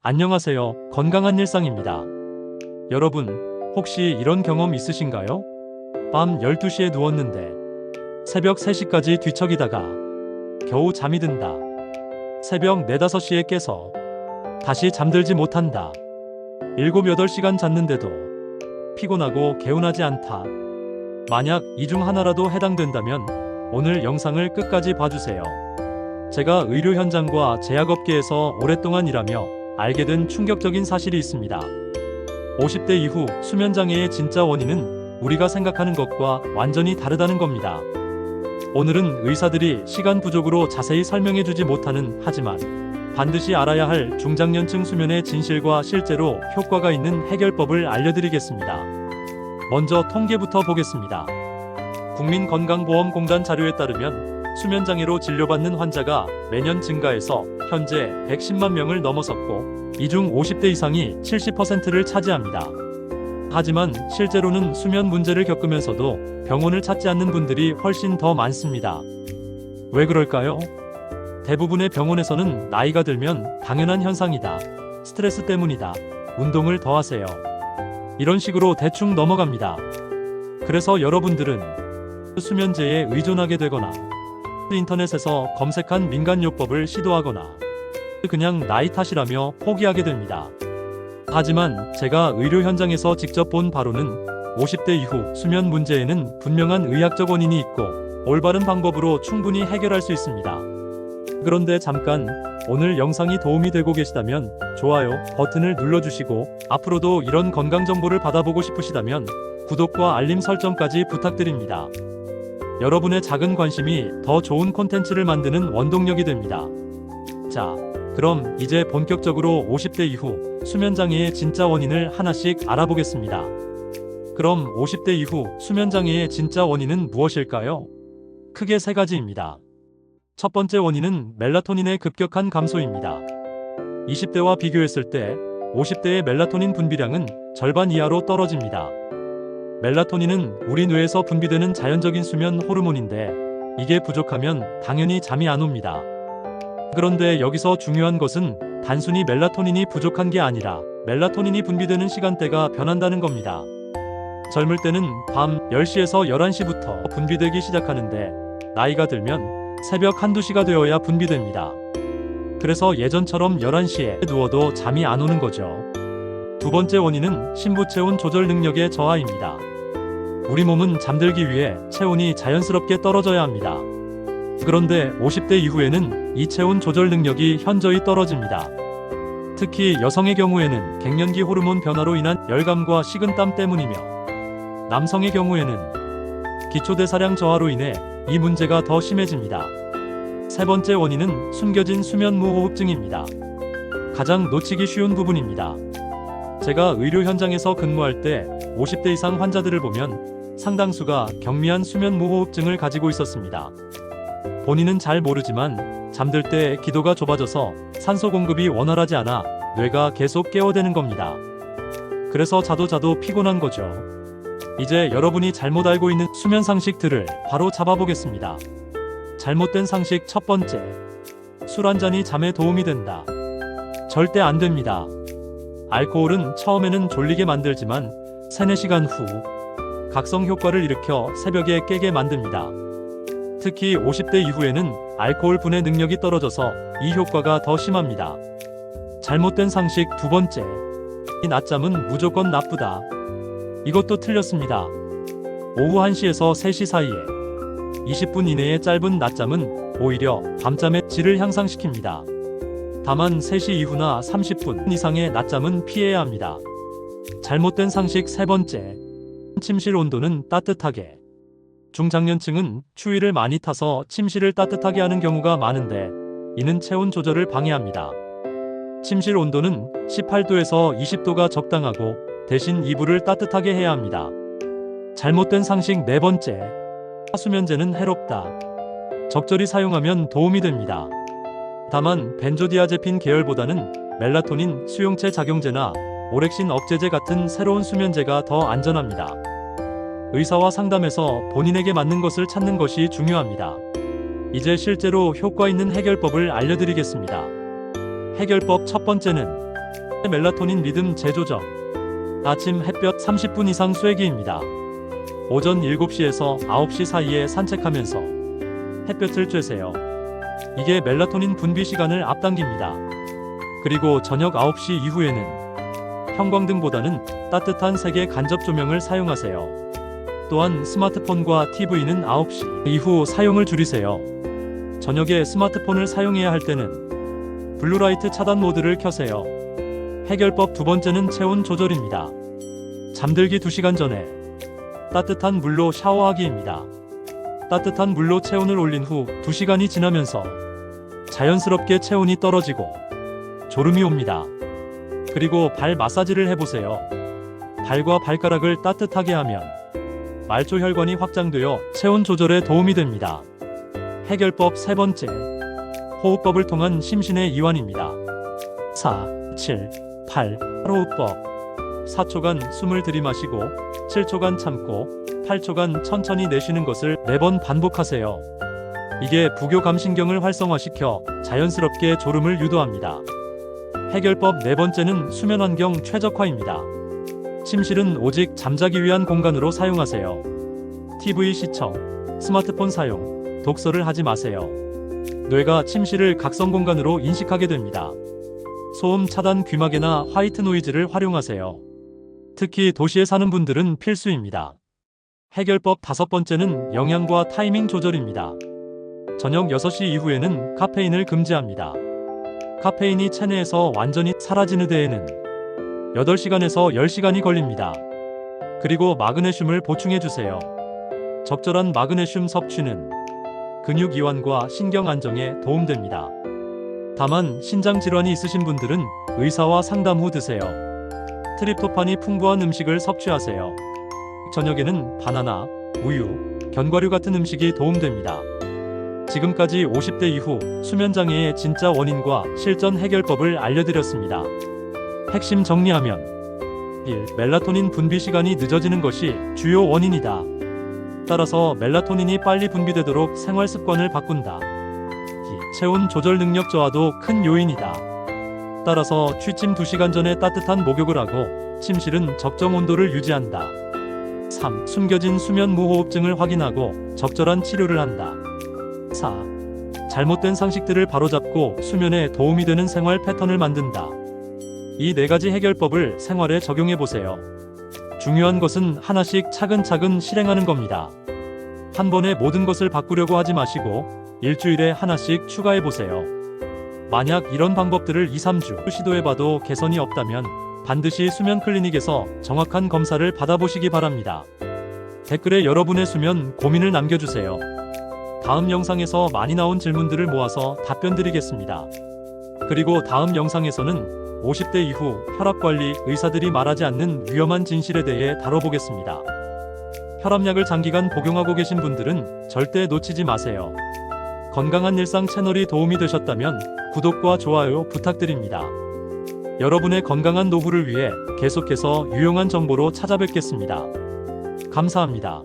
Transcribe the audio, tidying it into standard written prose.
안녕하세요. 건강한 일상입니다. 여러분, 혹시 이런 경험 있으신가요? 밤 12시에 누웠는데 새벽 3시까지 뒤척이다가 겨우 잠이 든다. 새벽 4, 5시에 깨서 다시 잠들지 못한다. 7, 8시간 잤는데도 피곤하고 개운하지 않다. 만약 이 중 하나라도 해당된다면 오늘 영상을 끝까지 봐주세요. 제가 의료 현장과 제약업계에서 오랫동안 일하며 알게 된 충격적인 사실이 있습니다. 50대 이후 수면장애의 진짜 원인은 우리가 생각하는 것과 완전히 다르다는 겁니다. 오늘은 의사들이 시간 부족으로 자세히 설명해주지 못하는, 하지만 반드시 알아야 할 중장년층 수면의 진실과 실제로 효과가 있는 해결법을 알려드리겠습니다. 먼저 통계부터 보겠습니다. 국민건강보험공단 자료에 따르면 수면장애로 진료받는 환자가 매년 증가해서 현재 110만 명을 넘어섰고, 이 중 50대 이상이 70%를 차지합니다. 하지만 실제로는 수면 문제를 겪으면서도 병원을 찾지 않는 분들이 훨씬 더 많습니다. 왜 그럴까요? 대부분의 병원에서는 나이가 들면 당연한 현상이다, 스트레스 때문이다, 운동을 더 하세요, 이런 식으로 대충 넘어갑니다. 그래서 여러분들은 수면제에 의존하게 되거나 인터넷에서 검색한 민간요법을 시도하거나 그냥 나이 탓이라며 포기하게 됩니다. 하지만 제가 의료 현장에서 직접 본 바로는 50대 이후 수면 문제에는 분명한 의학적 원인이 있고 올바른 방법으로 충분히 해결할 수 있습니다. 그런데 잠깐, 오늘 영상이 도움이 되고 계시다면 좋아요 버튼을 눌러주시고, 앞으로도 이런 건강 정보를 받아보고 싶으시다면 구독과 알림 설정까지 부탁드립니다. 여러분의 작은 관심이 더 좋은 콘텐츠를 만드는 원동력이 됩니다. 자, 그럼 이제 본격적으로 50대 이후 수면장애의 진짜 원인을 하나씩 알아보겠습니다. 그럼 50대 이후 수면장애의 진짜 원인은 무엇일까요? 크게 3가지입니다. 첫 번째 원인은 멜라토닌의 급격한 감소입니다. 20대와 비교했을 때 50대의 멜라토닌 분비량은 절반 이하로 떨어집니다. 멜라토닌은 우리 뇌에서 분비되는 자연적인 수면 호르몬인데, 이게 부족하면 당연히 잠이 안 옵니다. 그런데 여기서 중요한 것은 단순히 멜라토닌이 부족한 게 아니라 멜라토닌이 분비되는 시간대가 변한다는 겁니다. 젊을 때는 밤 10시에서 11시부터 분비되기 시작하는데, 나이가 들면 새벽 1~2시가 되어야 분비됩니다. 그래서 예전처럼 11시에 누워도 잠이 안 오는 거죠. 두 번째 원인은 신부 체온 조절 능력의 저하입니다. 우리 몸은 잠들기 위해 체온이 자연스럽게 떨어져야 합니다. 그런데 50대 이후에는 이 체온 조절 능력이 현저히 떨어집니다. 특히 여성의 경우에는 갱년기 호르몬 변화로 인한 열감과 식은땀 때문이며, 남성의 경우에는 기초대사량 저하로 인해 이 문제가 더 심해집니다. 세 번째 원인은 숨겨진 수면 무호흡증입니다. 가장 놓치기 쉬운 부분입니다. 제가 의료 현장에서 근무할 때 50대 이상 환자들을 보면 상당수가 경미한 수면 무호흡증을 가지고 있었습니다. 본인은 잘 모르지만 잠들 때 기도가 좁아져서 산소 공급이 원활하지 않아 뇌가 계속 깨어대는 겁니다. 그래서 자도 피곤한 거죠. 이제 여러분이 잘못 알고 있는 수면 상식들을 바로 잡아보겠습니다. 잘못된 상식 첫 번째, 술 한 잔이 잠에 도움이 된다. 절대 안 됩니다. 알코올은 처음에는 졸리게 만들지만 3, 4시간 후 각성 효과를 일으켜 새벽에 깨게 만듭니다. 특히 50대 이후에는 알코올 분해 능력이 떨어져서 이 효과가 더 심합니다. 잘못된 상식 두 번째, 이 낮잠은 무조건 나쁘다. 이것도 틀렸습니다. 오후 1시에서 3시 사이에 20분 이내의 짧은 낮잠은 오히려 밤잠의 질을 향상시킵니다. 다만 3시 이후나 30분 이상의 낮잠은 피해야 합니다. 잘못된 상식 세 번째, 침실 온도는 따뜻하게. 중장년층은 추위를 많이 타서 침실을 따뜻하게 하는 경우가 많은데, 이는 체온 조절을 방해합니다. 침실 온도는 18도에서 20도가 적당하고 대신 이불을 따뜻하게 해야 합니다. 잘못된 상식 네 번째, 수면제는 해롭다. 적절히 사용하면 도움이 됩니다. 다만 벤조디아제핀 계열보다는 멜라토닌 수용체 작용제나 오렉신 억제제 같은 새로운 수면제가 더 안전합니다. 의사와 상담해서 본인에게 맞는 것을 찾는 것이 중요합니다. 이제 실제로 효과 있는 해결법을 알려드리겠습니다. 해결법 첫 번째는 멜라토닌 리듬 재조정. 아침 햇볕 30분 이상 쐐기입니다. 오전 7시에서 9시 사이에 산책하면서 햇볕을 쬐세요. 이게 멜라토닌 분비 시간을 앞당깁니다. 그리고 저녁 9시 이후에는 형광등보다는 따뜻한 색의 간접 조명을 사용하세요. 또한 스마트폰과 TV는 9시 이후 사용을 줄이세요. 저녁에 스마트폰을 사용해야 할 때는 블루라이트 차단 모드를 켜세요. 해결법 두 번째는 체온 조절입니다. 잠들기 2시간 전에 따뜻한 물로 샤워하기입니다. 따뜻한 물로 체온을 올린 후 2시간이 지나면서 자연스럽게 체온이 떨어지고 졸음이 옵니다. 그리고 발 마사지를 해보세요. 발과 발가락을 따뜻하게 하면 말초혈관이 확장되어 체온 조절에 도움이 됩니다. 해결법 세 번째, 호흡법을 통한 심신의 이완입니다. 4, 7, 8 호흡법. 4초간 숨을 들이마시고 7초간 참고 8초간 천천히 내쉬는 것을 4번 반복하세요. 이게 부교감신경을 활성화시켜 자연스럽게 졸음을 유도합니다. 해결법 네 번째는 수면 환경 최적화입니다. 침실은 오직 잠자기 위한 공간으로 사용하세요. TV 시청, 스마트폰 사용, 독서를 하지 마세요. 뇌가 침실을 각성 공간으로 인식하게 됩니다. 소음 차단 귀마개나 화이트 노이즈를 활용하세요. 특히 도시에 사는 분들은 필수입니다. 해결법 다섯 번째는 영양과 타이밍 조절입니다. 저녁 6시 이후에는 카페인을 금지합니다. 카페인이 체내에서 완전히 사라지는 데에는 8시간에서 10시간이 걸립니다. 그리고 마그네슘을 보충해주세요. 적절한 마그네슘 섭취는 근육 이완과 신경 안정에 도움됩니다. 다만 신장 질환이 있으신 분들은 의사와 상담 후 드세요. 트립토판이 풍부한 음식을 섭취하세요. 저녁에는 바나나, 우유, 견과류 같은 음식이 도움됩니다. 지금까지 50대 이후 수면장애의 진짜 원인과 실전 해결법을 알려드렸습니다. 핵심 정리하면 1. 멜라토닌 분비 시간이 늦어지는 것이 주요 원인이다. 따라서 멜라토닌이 빨리 분비되도록 생활 습관을 바꾼다. 2. 체온 조절 능력 저하도 큰 요인이다. 따라서 취침 2시간 전에 따뜻한 목욕을 하고 침실은 적정 온도를 유지한다. 3. 숨겨진 수면 무호흡증을 확인하고 적절한 치료를 한다. 4. 잘못된 상식들을 바로잡고 수면에 도움이 되는 생활 패턴을 만든다. 이 4가지 해결법을 생활에 적용해보세요. 중요한 것은 하나씩 차근차근 실행하는 겁니다. 한 번에 모든 것을 바꾸려고 하지 마시고 일주일에 하나씩 추가해보세요. 만약 이런 방법들을 2-3주 시도해봐도 개선이 없다면 반드시 수면 클리닉에서 정확한 검사를 받아보시기 바랍니다. 댓글에 여러분의 수면 고민을 남겨주세요. 다음 영상에서 많이 나온 질문들을 모아서 답변 드리겠습니다. 그리고 다음 영상에서는 50대 이후 혈압관리 의사들이 말하지 않는 위험한 진실에 대해 다뤄보겠습니다. 혈압약을 장기간 복용하고 계신 분들은 절대 놓치지 마세요. 건강한 일상 채널이 도움이 되셨다면 구독과 좋아요 부탁드립니다. 여러분의 건강한 노후를 위해 계속해서 유용한 정보로 찾아뵙겠습니다. 감사합니다.